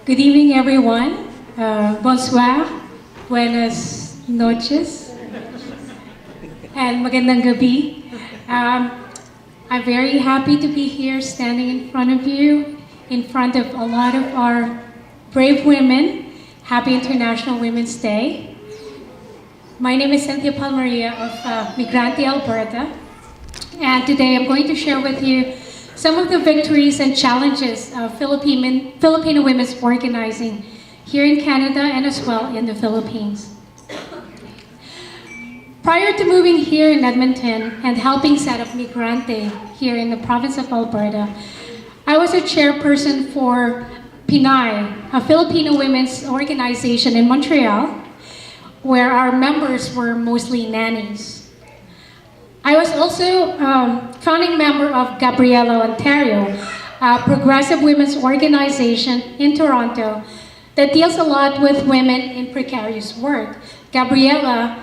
Good evening, everyone. Bonsoir, buenas noches, and magandang gabi. I'm very happy to be here standing in front of you, in front of a lot of our brave women. Happy International Women's Day. My name is Cynthia Palmaria of Migrante, Alberta, and today I'm going to share with you some of the victories and challenges of Filipino women's organizing here in Canada and as well in the Philippines. Prior to moving here in Edmonton and helping set up Migrante here in the province of Alberta, I was a chairperson for PNAI, a Filipino women's organization in Montreal, where our members were mostly nannies. I was also founding member of Gabriela Ontario, a progressive women's organization in Toronto that deals a lot with women in precarious work. Gabriela,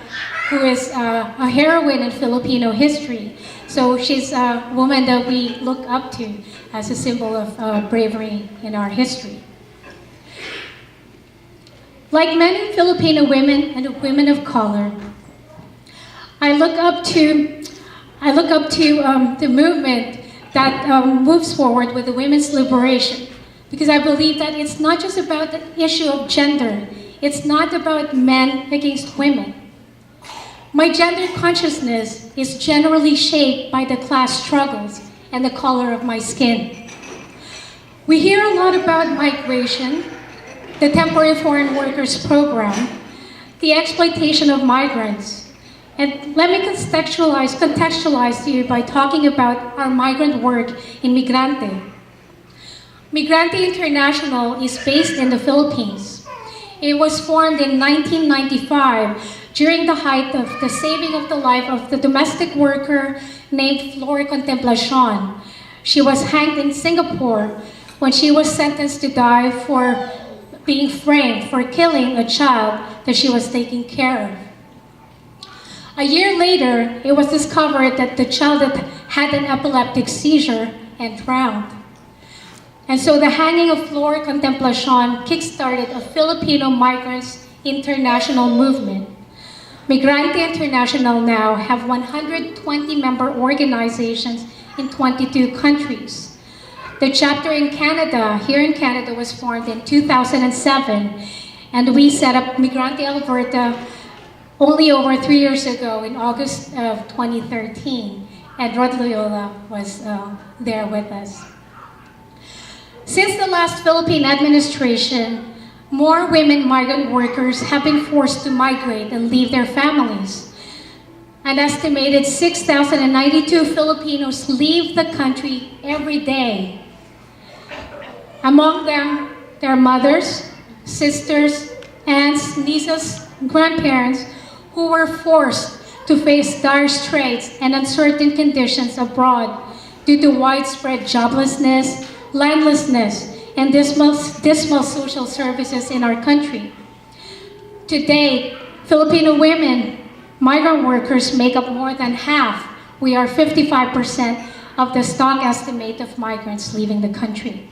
who is a heroine in Filipino history, so she's a woman that we look up to as a symbol of bravery in our history. Like many Filipino women and women of color, I look up to the movement that moves forward with the women's liberation, because I believe that it's not just about the issue of gender. It's not about men against women. My gender consciousness is generally shaped by the class struggles and the color of my skin. We hear a lot about migration, the temporary foreign workers program, the exploitation of migrants. And let me contextualize to you by talking about our migrant work in Migrante. Migrante International is based in the Philippines. It was formed in 1995 during the height of the saving of the life of the domestic worker named Flor Contemplacion. She was hanged in Singapore when she was sentenced to die for being framed for killing a child that she was taking care of. A year later, it was discovered that the child had an epileptic seizure and drowned. And so the hanging of Flor Contemplacion kickstarted a Filipino migrants international movement. Migrante International now have 120 member organizations in 22 countries. The chapter in Canada, here in Canada, was formed in 2007, and we set up Migrante Alberta only over 3 years ago in August of 2013, and Rod Loyola was there with us. Since the last Philippine administration, more women migrant workers have been forced to migrate and leave their families. An estimated 6,092 Filipinos leave the country every day. Among them, their mothers, sisters, aunts, nieces, grandparents, who were forced to face dire straits and uncertain conditions abroad due to widespread joblessness, landlessness, and dismal social services in our country. To date, Filipino women, migrant workers make up more than half. We are 55% of the stock estimate of migrants leaving the country.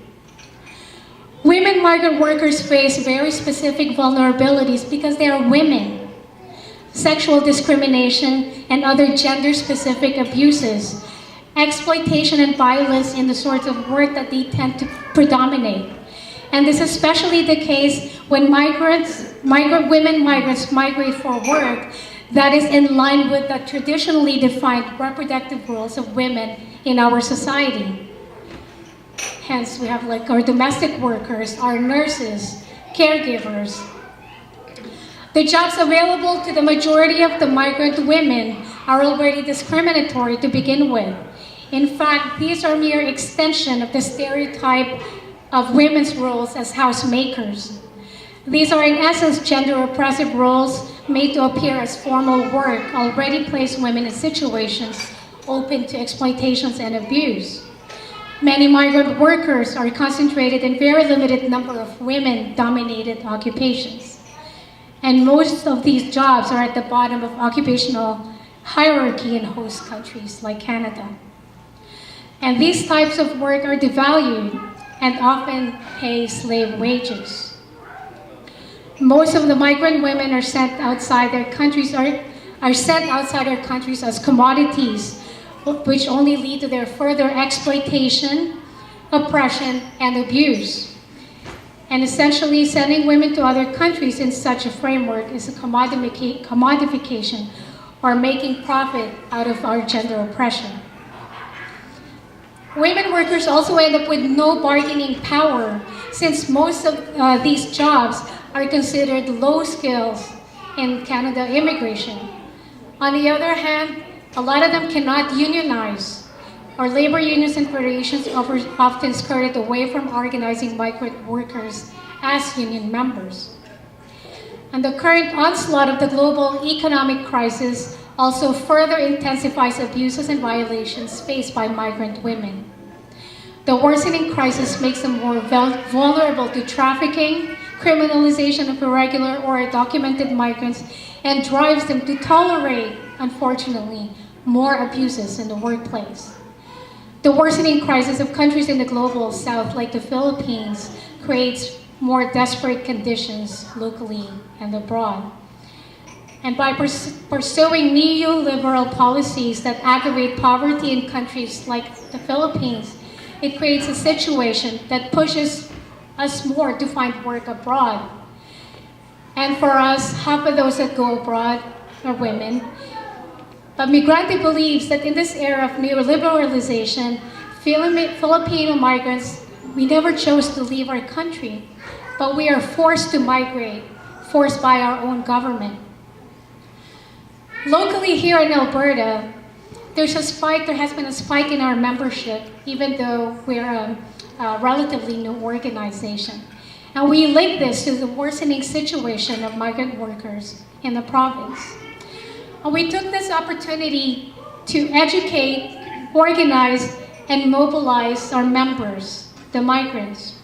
Women migrant workers face very specific vulnerabilities because they are women. Sexual discrimination and other gender-specific abuses, exploitation and violence in the sorts of work that they tend to predominate. And this is especially the case when women migrants migrate for work that is in line with the traditionally defined reproductive roles of women in our society. Hence, we have like our domestic workers, our nurses, caregivers. The jobs available to the majority of the migrant women are already discriminatory to begin with. In fact, these are mere extension of the stereotype of women's roles as housemakers. These are in essence gender-oppressive roles made to appear as formal work already place women in situations open to exploitations and abuse. Many migrant workers are concentrated in very limited number of women-dominated occupations. And most of these jobs are at the bottom of occupational hierarchy in host countries like Canada. And these types of work are devalued and often pay slave wages. Most of the migrant women are sent outside their countries as commodities, which only lead to their further exploitation, oppression, and abuse. And essentially, sending women to other countries in such a framework is a commodification, or making profit out of our gender oppression. Women workers also end up with no bargaining power, since most of these jobs are considered low skills in Canada immigration. On the other hand, a lot of them cannot unionize. Our labor unions and federations are often skirted away from organizing migrant workers as union members. And the current onslaught of the global economic crisis also further intensifies abuses and violations faced by migrant women. The worsening crisis makes them more vulnerable to trafficking, criminalization of irregular or undocumented migrants, and drives them to tolerate, unfortunately, more abuses in the workplace. The worsening crisis of countries in the global south, like the Philippines, creates more desperate conditions locally and abroad. And by pursuing neoliberal policies that aggravate poverty in countries like the Philippines, it creates a situation that pushes us more to find work abroad. And for us, half of those that go abroad are women. But Migrante believes that in this era of neoliberalization, Filipino migrants, we never chose to leave our country, but we are forced to migrate, forced by our own government. Locally here in Alberta, there has been a spike in our membership, even though we're a relatively new organization. And we link this to the worsening situation of migrant workers in the province. And we took this opportunity to educate, organize, and mobilize our members, the migrants.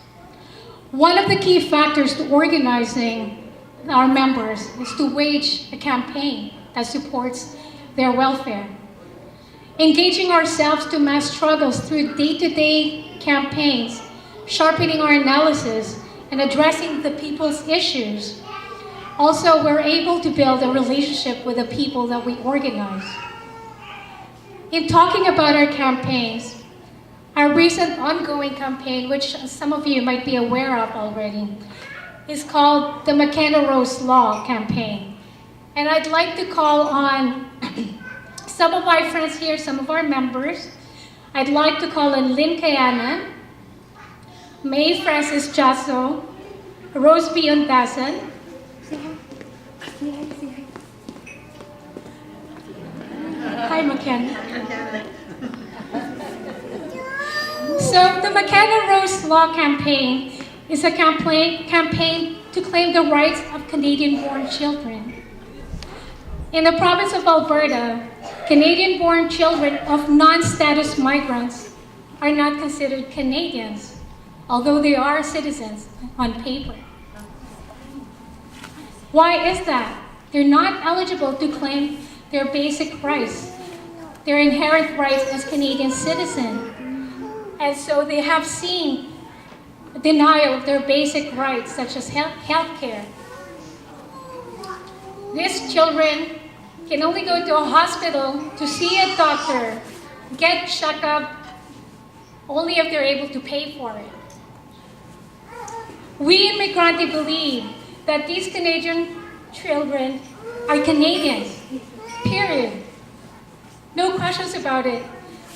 One of the key factors to organizing our members is to wage a campaign that supports their welfare. Engaging ourselves to mass struggles through day-to-day campaigns, sharpening our analysis, and addressing the people's issues. Also, we're able to build a relationship with the people that we organize. In talking about our campaigns, our recent ongoing campaign, which some of you might be aware of already, is called the McKenna Rose Law campaign. And I'd like to call on some of my friends here, some of our members. I'd like to call on Lynn Kayanan, May Francis Jasso, Rose Biondasan. Hi, McKenna. So the McKenna Rose Law campaign is a campaign to claim the rights of Canadian-born children. In the province of Alberta, Canadian-born children of non-status migrants are not considered Canadians, although they are citizens on paper. Why is that? They're not eligible to claim their basic rights, their inherent rights as Canadian citizens. And so they have seen denial of their basic rights, such as health care. These children can only go to a hospital to see a doctor, get checked up, only if they're able to pay for it. We in Migrante believe that these Canadian children are Canadians, period. No questions about it.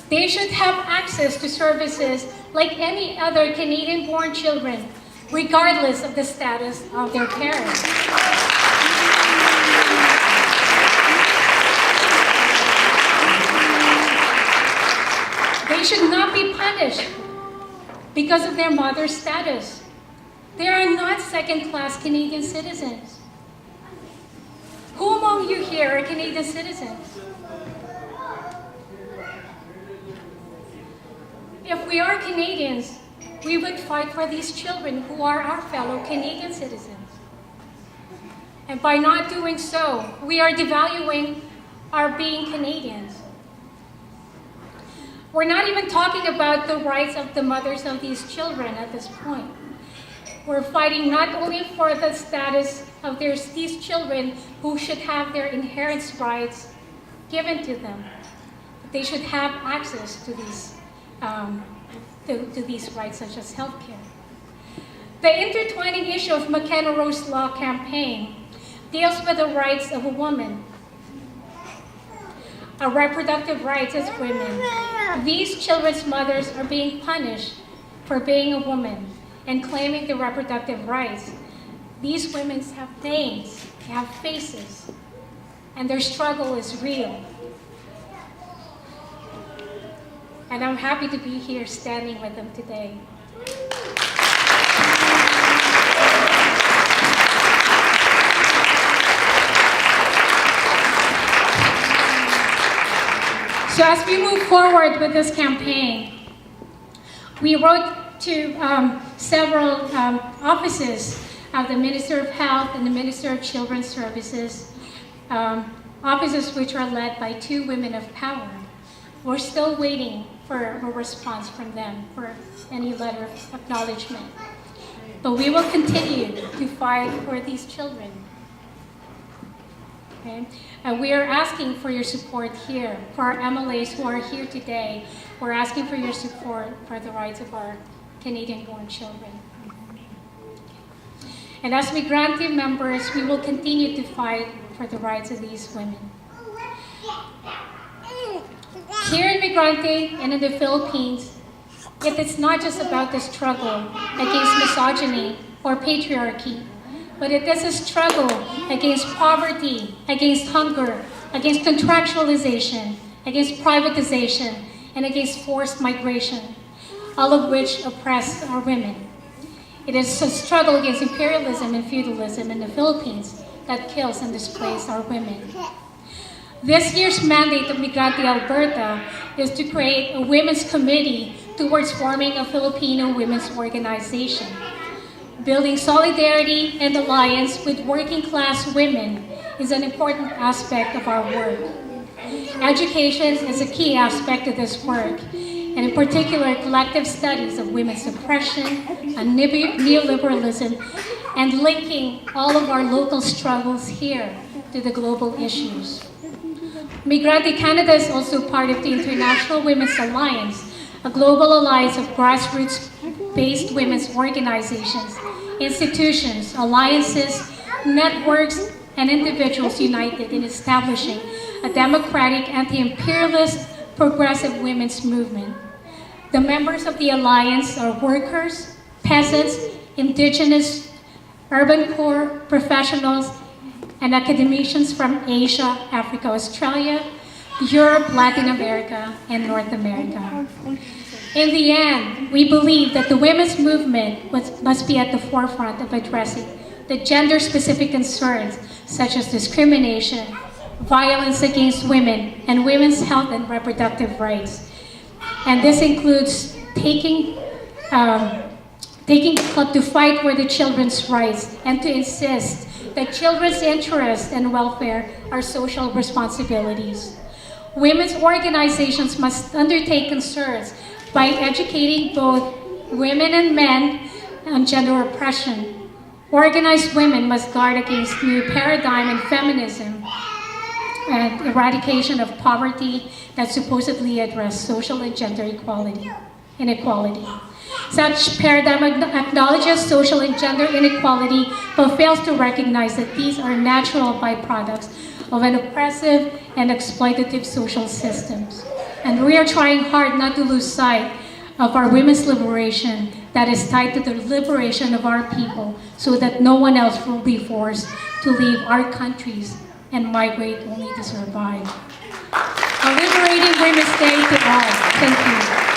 They should have access to services like any other Canadian-born children, regardless of the status of their parents. They should not be punished because of their mother's status. They are not second-class Canadian citizens. Who among you here are Canadian citizens? If we are Canadians, we would fight for these children who are our fellow Canadian citizens. And by not doing so, we are devaluing our being Canadians. We're not even talking about the rights of the mothers of these children at this point. We're fighting not only for the status of these children who should have their inherent rights given to them, but they should have access to these rights such as healthcare. The intertwining issue of McKenna Rose Law campaign deals with the rights of a woman, our reproductive rights as women. These children's mothers are being punished for being a woman and claiming their reproductive rights. These women have names, they have faces, and their struggle is real. And I'm happy to be here standing with them today. So as we move forward with this campaign, we wrote to several offices of the Minister of Health and the Minister of Children's Services, offices which are led by 2 women of power. We're still waiting for a response from them, for any letter of acknowledgement. But we will continue to fight for these children. Okay? And we are asking for your support here. For our MLAs who are here today, we're asking for your support for the rights of our Canadian-born children. And as Migrante members, we will continue to fight for the rights of these women. Here in Migrante and in the Philippines, it is not just about the struggle against misogyny or patriarchy, but it is a struggle against poverty, against hunger, against contractualization, against privatization, and against forced migration, all of which oppress our women. It is a struggle against imperialism and feudalism in the Philippines that kills and displaces our women. This year's mandate of Migrante Alberta is to create a women's committee towards forming a Filipino women's organization. Building solidarity and alliance with working class women is an important aspect of our work. Education is a key aspect of this work, and in particular, collective studies of women's oppression and neoliberalism, and linking all of our local struggles here to the global issues. Migrante Canada is also part of the International Women's Alliance, a global alliance of grassroots-based women's organizations, institutions, alliances, networks, and individuals united in establishing a democratic, anti-imperialist, progressive women's movement. The members of the alliance are workers, peasants, indigenous, urban poor, professionals, and academicians from Asia, Africa, Australia, Europe, Latin America, and North America. In the end, we believe that the women's movement must be at the forefront of addressing the gender-specific concerns such as discrimination, violence against women, and women's health and reproductive rights. And this includes taking to fight for the children's rights and to insist that children's interests and welfare are social responsibilities. Women's organizations must undertake concerns by educating both women and men on gender oppression. Organized women must guard against new paradigm in feminism and eradication of poverty that supposedly address social and gender inequality. Such paradigm acknowledges social and gender inequality, but fails to recognize that these are natural byproducts of an oppressive and exploitative social systems. And we are trying hard not to lose sight of our women's liberation that is tied to the liberation of our people, so that no one else will be forced to leave our countries and migrate only to survive. A liberating Women's Day to all. Thank you.